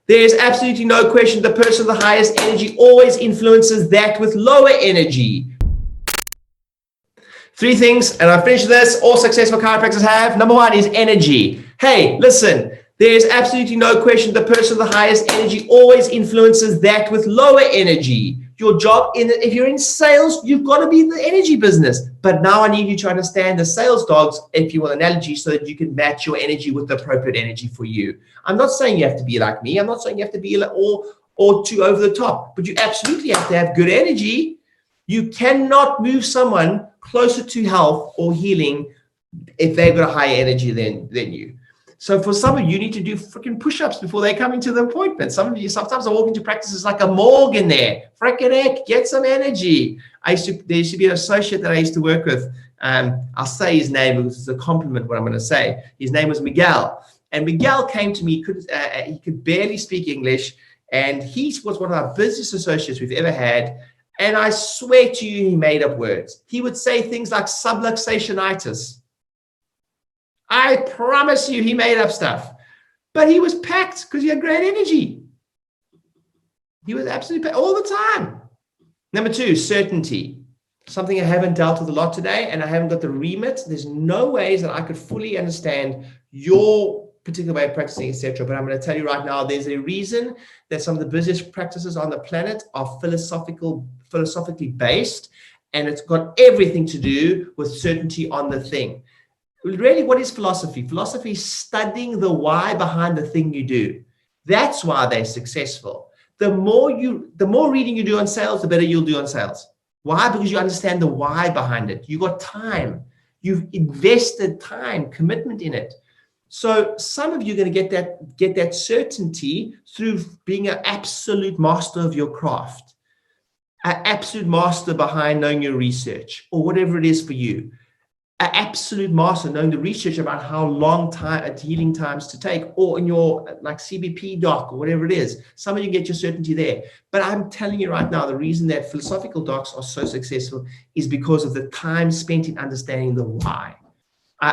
There's absolutely no question the person with the highest energy always influences that with lower energy. 3 things, and I finish this, all successful chiropractors have. Number 1 is energy. Hey, listen, there's absolutely no question the person with the highest energy always influences that with lower energy. Your job, if you're in sales, you've got to be in the energy business. But now I need you to understand the sales dogs, if you will, analogy, so that you can match your energy with the appropriate energy for you. I'm not saying you have to be like me. I'm not saying you have to be like or too over the top, but you absolutely have to have good energy. You cannot move someone closer to health or healing if they've got a higher energy than you. So for some of you, need to do freaking push-ups before they come into the appointment. Some of you, sometimes I walk into practices like a morgue in there. Freaking heck, get some energy. There used to be an associate that I used to work with. I'll say his name because it's a compliment what I'm going to say. His name was Miguel. And Miguel came to me, he could barely speak English. And he was one of our busiest associates we've ever had. And I swear to you, he made up words. He would say things like subluxationitis. I promise you, he made up stuff. But he was packed because he had great energy. He was absolutely packed all the time. Number 2, certainty. Something I haven't dealt with a lot today, and I haven't got the remit. There's no ways that I could fully understand your particular way of practicing, etc. But I'm going to tell you right now, there's a reason that some of the busiest practices on the planet are philosophically based, and it's got everything to do with certainty on the thing. Really, what is philosophy? Philosophy is studying the why behind the thing you do. That's why they're successful. The more reading you do on sales, the better you'll do on sales. Why? Because you understand the why behind it. You got time. You've invested time, commitment in it. So some of you are going to get that certainty through being an absolute master of your craft, an absolute master behind knowing your research or whatever it is for you. An absolute master knowing the research about how long healing times to take, or in your like CBP doc or whatever it is. Some of you get your certainty there. But I'm telling you right now, the reason that philosophical docs are so successful is because of the time spent in understanding the why.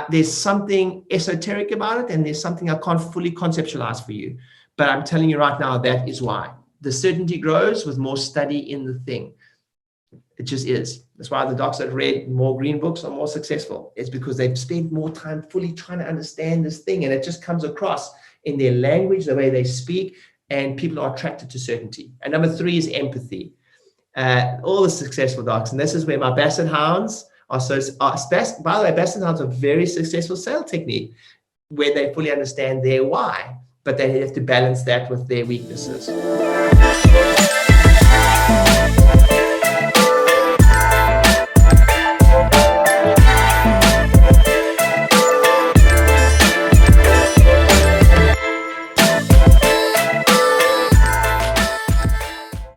There's something esoteric about it, and there's something I can't fully conceptualize for you. But I'm telling you right now, that is why. The certainty grows with more study in the thing. It just is. That's why the docs that read more green books are more successful. It's because they've spent more time fully trying to understand this thing, and it just comes across in their language, the way they speak, and people are attracted to certainty. And number 3 is empathy. All the successful docs, and this is where my Basset Hounds are so. By the way, Basset Hounds are a very successful sales technique where they fully understand their why, but they have to balance that with their weaknesses.